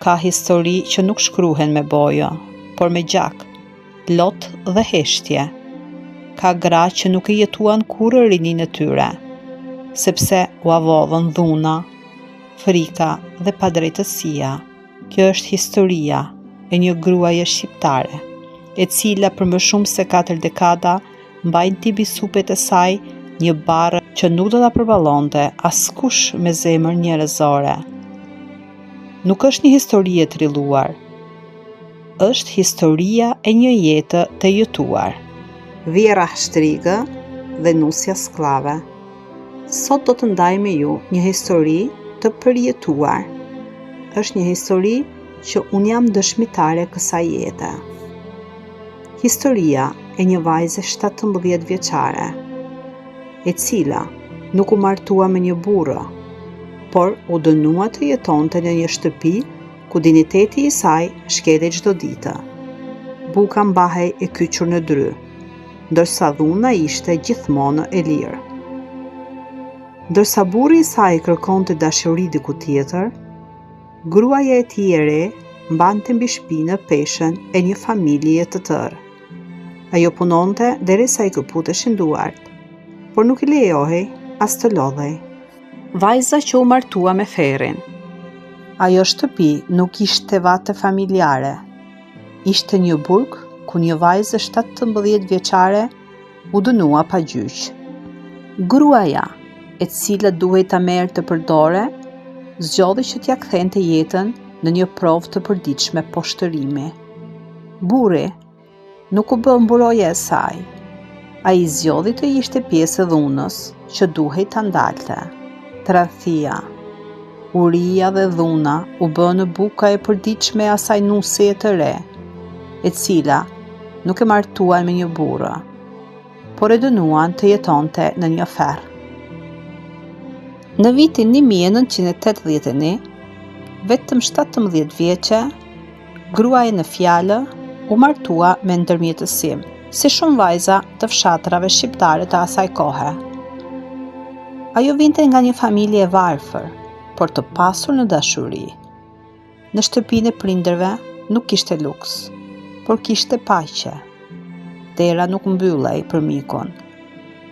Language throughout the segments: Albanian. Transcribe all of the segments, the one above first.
Ka histori që nuk shkruhen me bojo, por me gjak, lot dhe heshtje. Ka gra që nuk e jetuan kurrë rinin e tyre, sepse u avodhën dhuna, frika dhe padrejtësia. Kjo është historia e një gruaje shqiptare, e cila për më shumë se 4 dekada mbajnë tibi supet e saj një barë që nuk do ta përballonte askush me zemër njerëzore. Nuk është një histori e trilluar, është historia e një jete të jetuar. Vjera Shtrigë dhe Nusja Skllave. Sot do të ndaj me ju një histori të përjetuar. Është një histori që unë jam dëshmitare kësaj jete. Historia e një vajze 17 vjeçare, e cila nuk u martua me një burrë, por u dënua të jetonte në një shtëpi ku dinjiteti i saj shkelej çdo ditë. Buka mbahej e kyçur në dry, ndërsa dhuna ishte gjithmonë e lirë. Ndërsa burri i saj kërkonte dashuri diku tjetër, gruaja e tij e re mbante mbi shpinë peshën e një familje të tërë. Ajo punonte derisa i këputeshin duart, por nuk i lejohej as të lodhej. Vajza që u martua me Ferrin. Ajo shtëpi nuk ishte vate familjare. Ishte një burg ku një vajzë 17 vjeçare u dënua pa gjyq. Gruaja, e cila duhej ta merrte përdore, zgjodhi që t'ia kthente jetën në një provë të përditshme poshtërimi. Burri nuk u bë mburoje e saj. Ai zgjodhi të ishte pjesë e dhunës që duhej ta ndalte. Tradhtia, uria dhe dhuna u bënë buka e përditshme e asaj nuseje të re, e cila nuk e martuan me një burrë, por e dënuan të jetonte në një ferr. Në vitin 1981, vetëm 17 vjeçe, gruaja në fjalë u martua me ndërmjetësim, si shumë vajza të fshatrave shqiptare të asaj kohe. Ajo vinte nga një familje e varfër, por të pasur në dashuri. Në shtëpinë e prindërve nuk kishte luks, por kishte paqe. Dera nuk mbyllej për mikun.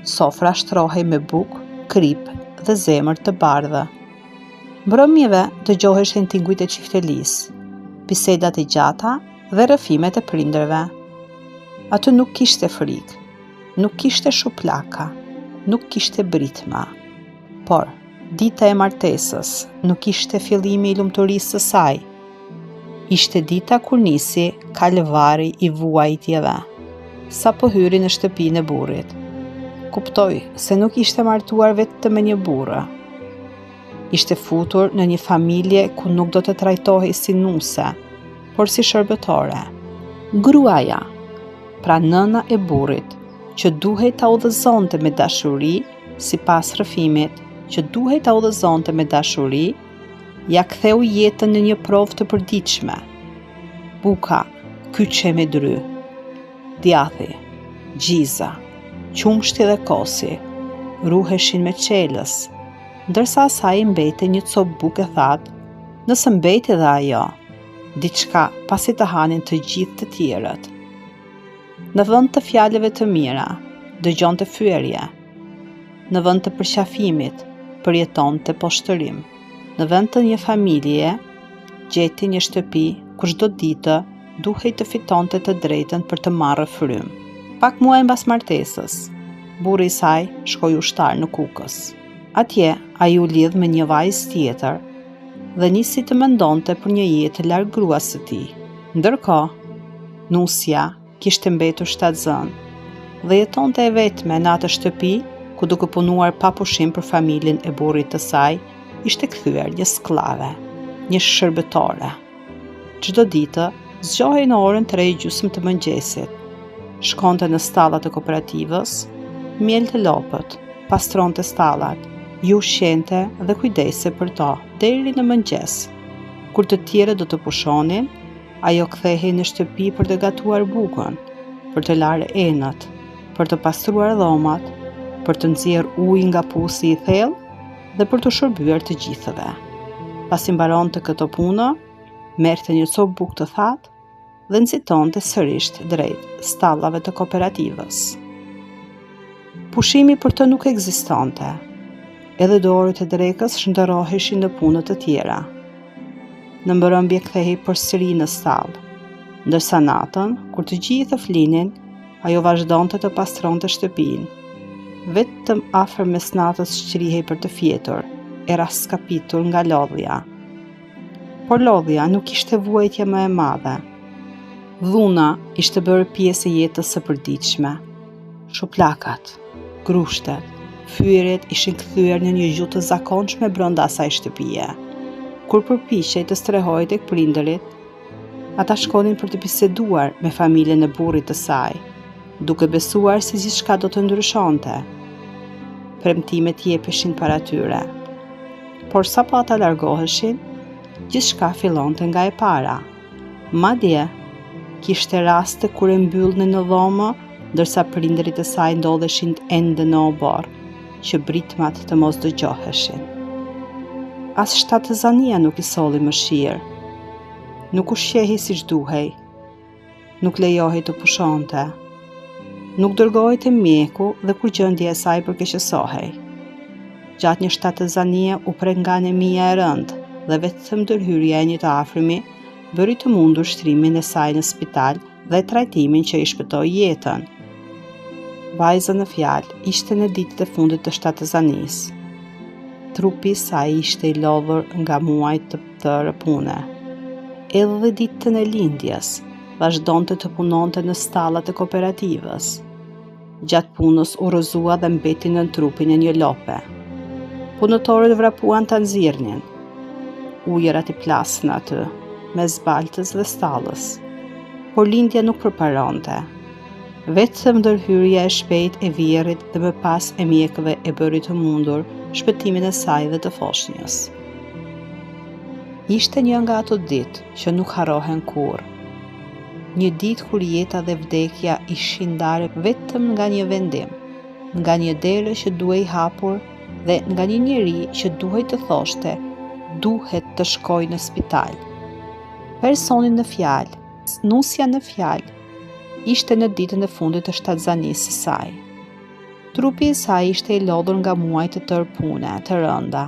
Sofra shtrohej me bukë, krip dhe zemër të bardhë. Mbrëmjeve dëgjoheshin tingujt e çiftelisë, bisedat e gjata dhe rrëfimet e prindërve. Aty nuk kishte frikë, nuk kishte shuplaka, nuk kishte britma. Por, dita e martesës nuk ishte fillimi i lumturisë së saj. Ishte dita kur nisi kalvari i vuajtjeve. Sa po hyri në shtëpinë e burrit, kuptoi se nuk ishte martuar vetëm me një burrë. Ishte futur në një familje ku nuk do të trajtohej si nuse, por si shërbëtore. Gruaja, pra nëna e burrit, që duhej ta udhëzonte me dashuri, sipas rrëfimit, që duhej ta udhëzonte me dashuri, ja ktheu jetën në një provë të përditshme. Buka kyçe me dry, djathi, gjiza, qumshti dhe kosi ruheshin me çelës, ndërsa asaj mbete një copë buke thatë, nëse mbeti dhe ajo, diçka pasi të hanin të gjithë të tjerët. Në vend të fjalëve të mira, dëgjonte fyerje. Në vend të përqafimit, përjetonte poshtërim. Në vend të një familje, gjeti një shtëpi ku çdo ditë duhej të fitonte të drejtën për të marrë frym. Pak muaj mbas martesës, burri i saj shkoi ushtar në Kukës. Atje ai u lidh me një vajzë tjetër dhe nisi të mendonte për një jetë larg gruas së tij. Ndërkohë, Nusja kishte mbetur shtatzënë dhe jetonte e vetme në atë shtëpi ku duke punuar pa pushim për familjen e burrit të saj, ishte kthyer një skllave, një shërbëtore. Çdo ditë zgjohej në orën 3:30 të mëngjesit. Shkonte në stallat e kooperativës, mjelte lopët, pastronte stallat, i ushqente dhe kujdese për to deri në mëngjes. Kur të tjerët do të pushonin, ajo kthehej në shtëpi për të gatuar bukën, për të larë enët, për të pastruar dhomat, për të nxjerrë ujë nga pusi i thellë dhe për të shërbyer të gjithëve. Pasi mbaronte këto punë, merrte një copë bukë të thatë dhe nxitonte sërish drejt stallave të kooperativës. Pushimi për të nuk ekzistonte, edhe dorët e drekës shndërroheshin në punët të tjera. Në mbrëmje kthehej përsëri në stall, ndërsa natën, kur të gjithë flinin, ajo vazhdonte të pastronte shtëpinë. Vetëm afër mesnatës shqirihej për të fjetur, e raskapitur nga lodhja. Por lodhja nuk ishte vuajtja më e madhe. Dhuna ishte bërë pjesë e jetës së përditshme. Shuplakat, grushtet, fyerjet ishin kthyer në një gjuhë të zakonshme brenda asaj shtëpie. Kur përpiqej të strehojë tek prindërit, ata shkonin për të biseduar me familjen e burrit të saj, duke besuar se gjithçka do të ndryshonte. Premtimet jepeshin para tyre. Por sapo ata largoheshin, gjithçka fillonte nga e para. Madje kishte raste kur e mbyllnin në dhomë, ndërsa prindërit e saj ndodheshin ende në obor, që britmat të mos dëgjoheshin. As shtatëzania nuk i solli mëshirë. Nuk ushqehej siç duhej. Nuk lejohej të pushonte. Nuk dërgohej te mjeku dhe kur gjendja e saj përkeqësohej. Gjatë një shtatëzanie u pre nga anemia e rëndë dhe vetëm ndërhyrja e një të afërmi bëri të mundur shtrimin e saj në spital dhe trajtimin që i shpëtoi jetën. Vajza në fjalë ishte në ditët e fundit të shtatëzanisë. Trupi i saj ishte i lodhur nga muajt të tërë pune. Edhe ditën e lindjes, vazhdonte të punonte në stallat e kooperativës. Gjatë punës u rrëzua dhe mbeti nën trupin e një lope. Punëtorët vrapuan ta nxirrnin. Ujërat i plasën aty, mes baltës dhe stallës. Por lindja nuk përparonte. Vetëm ndërhyrja e shpejtë e vjerrit dhe më pas e mjekëve e bëri të mundur shpëtimin e saj dhe të foshnjës. Ishte një nga ato ditë që nuk harrohen kurrë. Një ditë kur jeta dhe vdekja ishin ndarë vetëm nga një vendim, nga një dere që duhej hapur dhe nga një njeri që duhej të thoshte, duhet të shkoj në spital. Personi në fjalë, nusja në fjalë, ishte në ditën e fundit të shtatëzanisë së saj. Trupi i saj ishte i lodhur nga muaj të tërë pune, të rënda,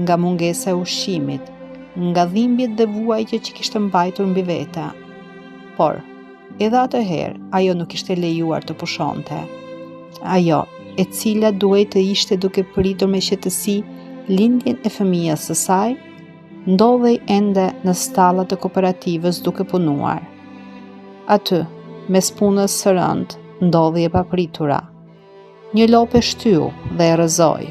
nga mungesa e ushqimit, nga dhimbjet dhe vuajtjet që kishte mbajtur mbi vete. Por, edhe atëherë, ajo nuk ishte lejuar të pushonte. Ajo, e cila duhej të ishte duke pritur me qetësi lindjen e fëmijës së saj, ndodhej ende në stallat e kooperativës duke punuar. Aty, mes punës së rëndë, ndodhi e papritura. Një lopë e shtyu dhe e rrëzoi.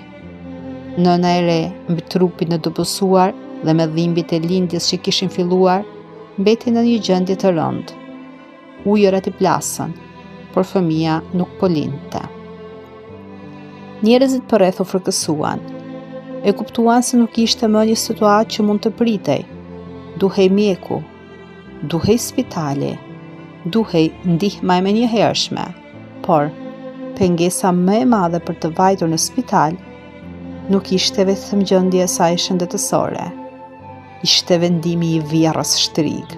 Nëna e re, mbi trupin e dobësuar dhe me dhimbjet e lindjes që kishin filluar, mbeti në një gjendje të rëndë. Ujërat i plasën, por fëmia nuk po lindte. Njerëzit përreth u frikësuan. E kuptuan se nuk ishte më një situatë që mund të pritej. Duhej mjeku, duhej spitali, duhej ndihma e menjëhershme, por pengesa më e madhe për të vajtur në spital nuk ishte vetëm gjendja e saj shëndetësore. Ishte vendimi i vjerrës shtrig,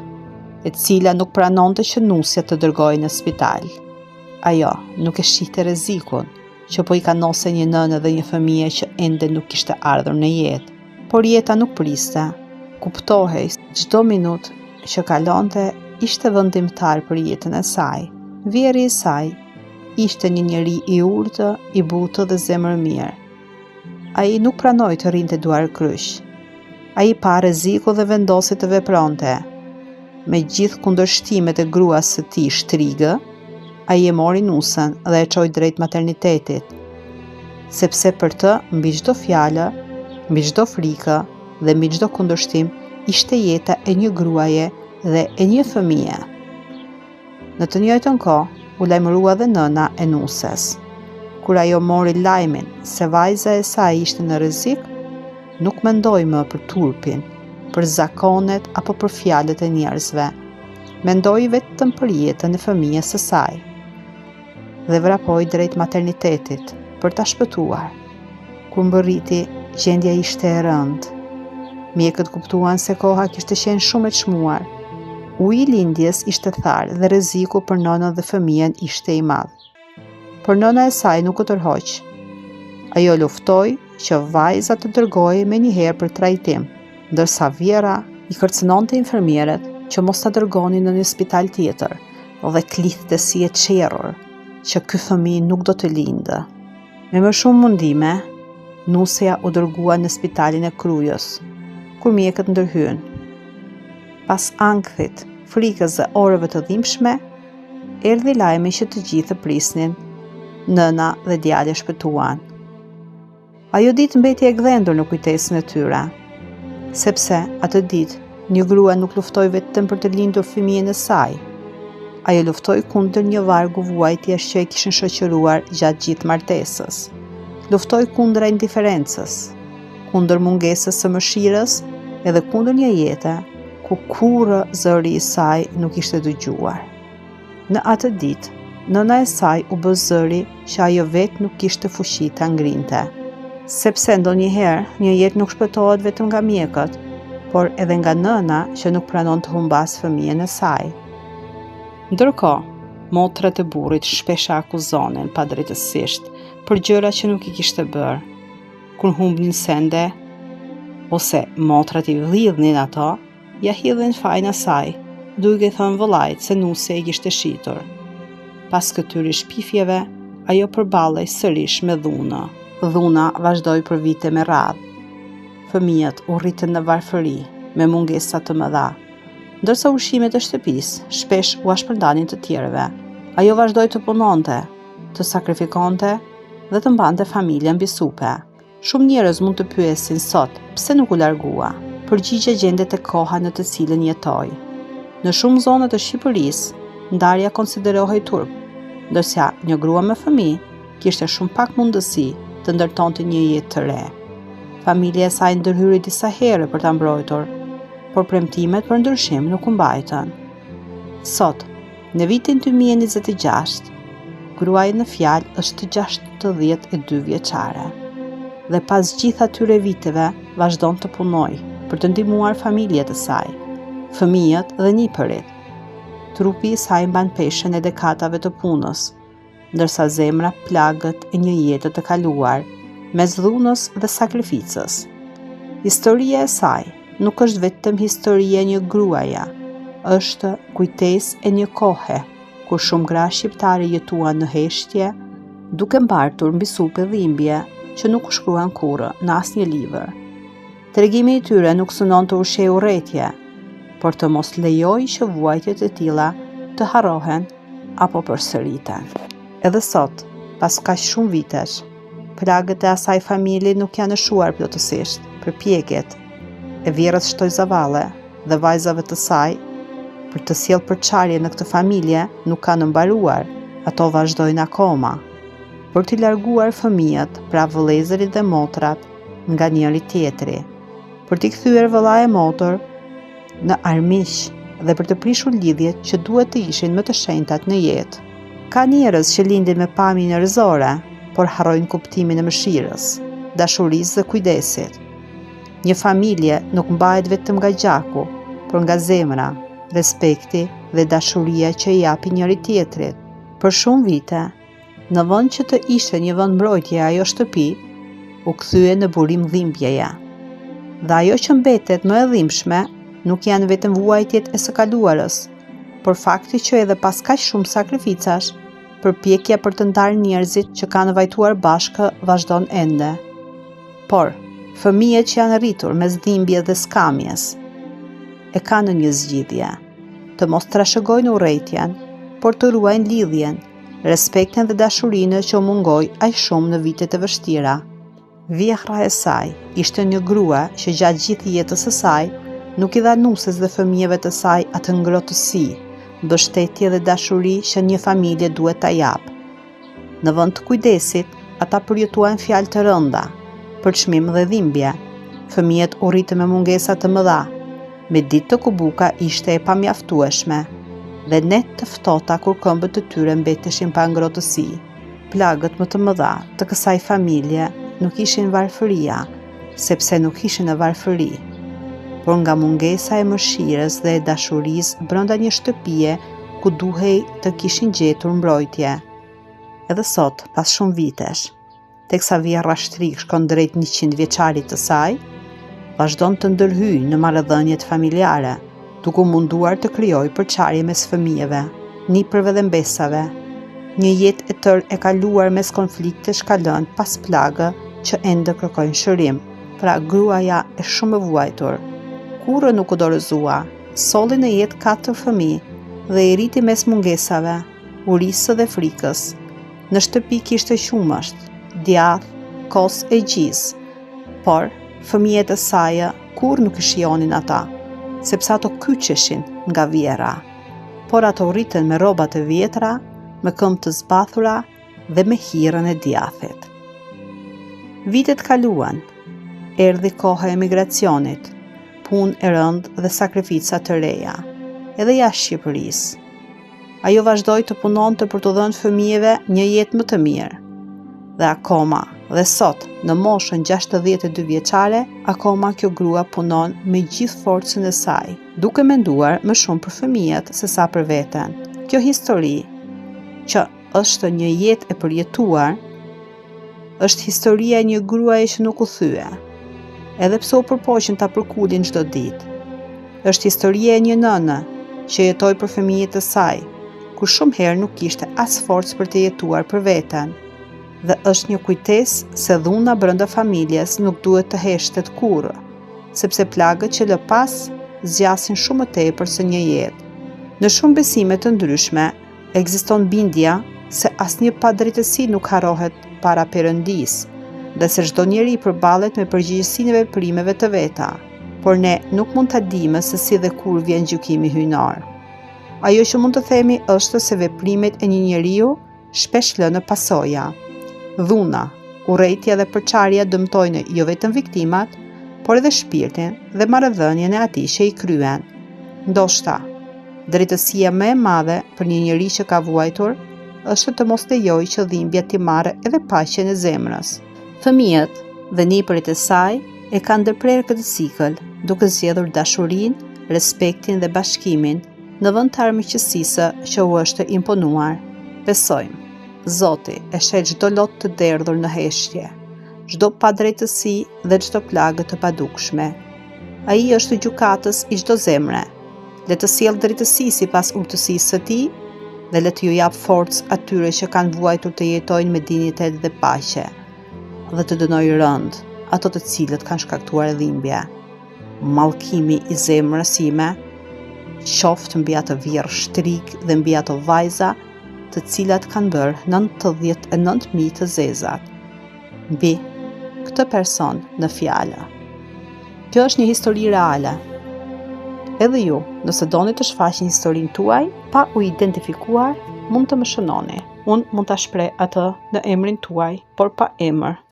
e cila nuk pranonte që nusja të dërgojë në spital. Ajo nuk e shihte rrezikun që po i kanose një nënë dhe një fëmijë që ende nuk kishte ardhur në jetë, por jeta nuk priste. Kuptohej çdo minutë që kalonte ishte vendimtar për jetën e saj. Vjerri i saj ishte një njeri i urtë, i butë dhe zemër mirë. Ai nuk pranoi të rinte duar kryq. Ai pa rreziku dhe vendosi të vepronte. Me gjithë kundërshtimet e gruas së tij shtrigë, ai e mori nusën dhe e çoi drejt maternitetit, sepse për të, mbi çdo fjalë, mbi çdo frikë dhe mbi çdo kundërshtim, ishte jeta e një gruaje dhe e një fëmije. Në të njëjtën kohë, u lajmërua dhe nëna e nusës. Kur ajo mori lajmin se vajza e saj ishte në rrezik, nuk mendoi më për turpin, për zakonet apo për fjalët e njerëzve. Mendoi vetëm për jetën e fëmijës së saj. Dhe vrapoi drejt maternitetit për ta shpëtuar. Kur mbërriti, gjendja ishte e rëndë. Mjekët kuptuan se koha kishte qenë shumë e çmuar. Uji I lindjes ishte tharë dhe rreziku për nënën dhe fëmijën ishte I madh. Por nëna e saj nuk u tërhoq. Ajo luftoi që vajza të dërgojë menjëherë për trajtim, ndërsa vjera I kërcënonte infermierët që mos ta dërgonin në një spital tjetër dhe klithte si e qerrur që ky fëmijë nuk do të lindë. Me më shumë mundime, nusja u dërgua në spitalin e Krujës, kur mjekët ndërhyen. Pas ankthit, frikës dhe orëve të dhimbshme, erdhi lajmi që të gjithë prisnin, nëna dhe djali shpëtuan. Ajo ditë mbeti e gdhendur në kujtesën e tyre, sepse atë ditë një grua nuk luftoi vetëm për të lindur fëmijën e saj. Ajo luftoi kundër një vargu vuajtjesh që e kishin shoqëruar gjatë gjithë martesës. Luftoi kundër indiferencës, kundër mungesës së mëshirës edhe kundër një jete ku kurrë zëri I saj nuk ishte dëgjuar. Në atë ditë, nëna e saj u bë zëri që ajo vetë nuk kishte fuqi ta ngrinte. Sepse ndonjëherë një jetë nuk shpëtohet vetëm nga mjekët, por edhe nga nëna që nuk pranon të humbas fëmijën e saj. Ndërkohë, motrat e burrit shpesh akuzonin padrejtësisht për gjëra që nuk I kishte bërë. Kur humbnin sende, ose motrat I vlidhnin ato, ja hidhin fajin asaj, duke thënë vëllait se nusja I kishte shitur. Pas këtyre shpifjeve, ajo përballej sërish me dhunë. Dhuna vazhdoi për vite me radhë. Fëmijët u rritën në varfëri, me mungesa të mëdha, ndërsa ushqimet e shtëpisë shpesh u ashpërndanin të tjerëve. Ajo vazhdoi të punonte, të sakrifikonte dhe të mbante familjen mbi supe. Shumë njerëz mund të pyesin sot pse nuk u largua. Përgjigja gjendet te koha në të cilën jetoi. Në shumë zona të Shqipërisë, ndarja konsiderohej turp, ndërsa një grua me fëmijë kishte shumë pak mundësi të ndërtonte një jetë të re. Familja e saj ndërhyri disa herë për ta mbrojtur, por premtimet për ndryshim nuk u mbajtën. Sot, në vitin 2026, gruaja në fjalë është 62 vjeçare dhe pas gjithë atyre viteve vazhdon të punojë për të ndihmuar familjet e saj, fëmijët dhe nipërit. Trupi I saj mban peshën e dekadave të punës, ndërsa zemra plagët e një jete të kaluar, mes dhunës dhe sakrificës. Historia e saj nuk është vetëm historia e një gruaje, është kujtesë e një kohe, kur shumë gra shqiptare jetuan në heshtje, duke mbartur mbi supë dhimbje që nuk u shkruan kurrë në asnjë libër. Tregimi I tyre nuk synon të ushqejë urrëtie, por të mos lejojë që vuajtjet e tilla të harrohen apo përsëriten. Edhe sot, pas kaq shumë vitesh, plagët e asaj familje nuk janë shuar plotësisht. Përpjekjet e vjerrës Shtoj Zavalle dhe vajzave të saj për të sjellë përçarje në këtë familje nuk kanë mbaruar, ato vazhdojnë akoma. Për t'i larguar fëmijët, pra vëllezërit dhe motrat, nga njëri tjetri, për t'i kthyer vëlla e motor në armiq dhe për të prishur lidhjet që duhet të ishin më të shenjtat në jetë. Ka njerëz që lindin me pamje njerëzore, por harrojnë kuptimin e mëshirës, dashurisë dhe kujdesit. Një familje nuk mbahet vetëm nga gjaku, por nga zemra, respekti dhe dashuria që I japi njëri tjetrit. Për shumë vite, në vend që të ishte një vend mbrojtje ajo shtëpi, u kthye në burim dhimbjeje. Dhe ajo që mbetet më e dhimbshme nuk janë vetëm vuajtjet e së kaluarës, por fakti që edhe pas kaq shumë sakrificash, përpjekja për të ndarë njerëzit që kanë vajtuar bashkë vazhdon ende. Por, fëmijët që janë rritur mes dhimbjes dhe skamjes, e kanë një zgjidhje, të mos trashëgojnë urrëtien, por të ruajnë lidhjen, respektin dhe dashurinë që u mungoi aq shumë në vitet e vështira. Vjehra e saj ishte një grua që gjatë gjithë jetës së saj nuk I dha nusës dhe fëmijëve të saj atë ngrohtësi, mbështetje dhe dashuri që një familje duhet ta japë. Në vend të kujdesit, ata përjetuan fjalë të rënda, për çmim dhe dhimbje. Fëmijët u rritën me mungesa të mëdha, me ditë të kubuka ishte e pamjaftueshme, dhe net të ftohta kur këmbët të tyre mbeteshin pa ngrohtësi. Plagët më të mëdha të kësaj familje nuk ishin varfëria, sepse nuk ishin në varfëri, por nga mungesa e mëshirës dhe e dashurisë brenda një shtëpie ku duhej të kishin gjetur mbrojtje. Edhe sot, pas shumë vitesh, teksa vjerra shtrik shkon drejt 100 vjeçarit të saj, vazhdon të ndërhyjë në marrëdhëniet familjare, duke munduar të krijojë përçarje mes fëmijëve, nipërve dhe mbesave. Një jetë e tërë e kaluar mes konfliktesh ka lënë pas plagë që ende kërkojnë shërim. Pra gruaja e shumë e vuajtur. Kurrë nuk u dorëzua, solli në jetë 4 fëmijë dhe i rriti mes mungesave, urisë dhe frikës. Në shtëpi kishte qumësht, djath, kos e gjizë, por fëmijët e saj kurrë nuk i shijonin ata, sepse ato kyçeshin nga vjera. Por ato rriten me rrobat e vjetra, me këmbë të zbathura dhe me hirën e djathit. Vitet kaluan, erdhi koha e emigracionit, punë e rëndë dhe sakrifica të reja, edhe jashtë Shqipërisë. Ajo vazhdoi të punonte për të dhënë fëmijëve një jetë më të mirë. Dhe akoma, dhe sot, në moshën 62 vjeçare, akoma kjo grua punon me gjithë forcën e saj, duke menduar më shumë për fëmijët se sa për veten. Kjo histori, që është një jetë e përjetuar, është historia e një gruaje që nuk u thye, edhe pse u përpoqën ta përkullin çdo ditë. Është historia e një nëne që jetoi për fëmijët e saj, kur shumë herë nuk kishte as forcë për të jetuar për veten. Dhe është një kujtesë se dhuna brenda familjes nuk duhet të heshtet kurrë, sepse plagët që lë pas zgjasin shumë më tepër se një jetë. Në shumë besime të ndryshme ekziston bindja se asnjë padrejtësi nuk harrohet para Perëndisë, dhe se çdo njeri përballet me përgjegjësinë e veprimeve të veta, por ne nuk mund ta dimë se si dhe kur vjen gjykimi hyjnor. Ajo që mund të themi është se veprimet e një njeriu shpesh lënë pasoja. Dhuna, urrejtja dhe përçarja dëmtojnë jo vetëm viktimat, por edhe shpirtin dhe marrëdhënien e atij që i kryen. Ndoshta, drejtësia më e madhe për një njeri që ka vuajtur është të mos lejojë që dhimbja t'i marrë edhe paqen e zemrës. Fëmijët dhe nipërit e saj e kanë ndërprerë këtë cikël, duke zgjedhur dashurinë, respektin dhe bashkimin në vend të armiqësisë që u është imponuar. Besojmë, Zoti e sheh çdo lot të derdhur në heshtje, çdo padrejtësi dhe çdo plagë të padukshme. Ai është gjykatës i çdo zemre. Le të sjellë drejtësi sipas urtësisë së tij dhe le të ju jap forcë atyre që kanë vuajtur të jetojnë me dinjitet dhe paqe, dhe të dënojë rënd ato të cilët kanë shkaktuar dhimbje. Mallkimi i zemrës sime qoftë mbi atë vjerë shtrik dhe mbi ato vajza të cilat kanë bërë 99.000 të zezat, mbi këtë person në fjalë. Kjo është një histori reale. Edhe ju, nëse doni të shfaqni historinë tuaj pa u identifikuar, mund të më shënoni. Unë mund ta shpreh atë në emrin tuaj, por pa emër.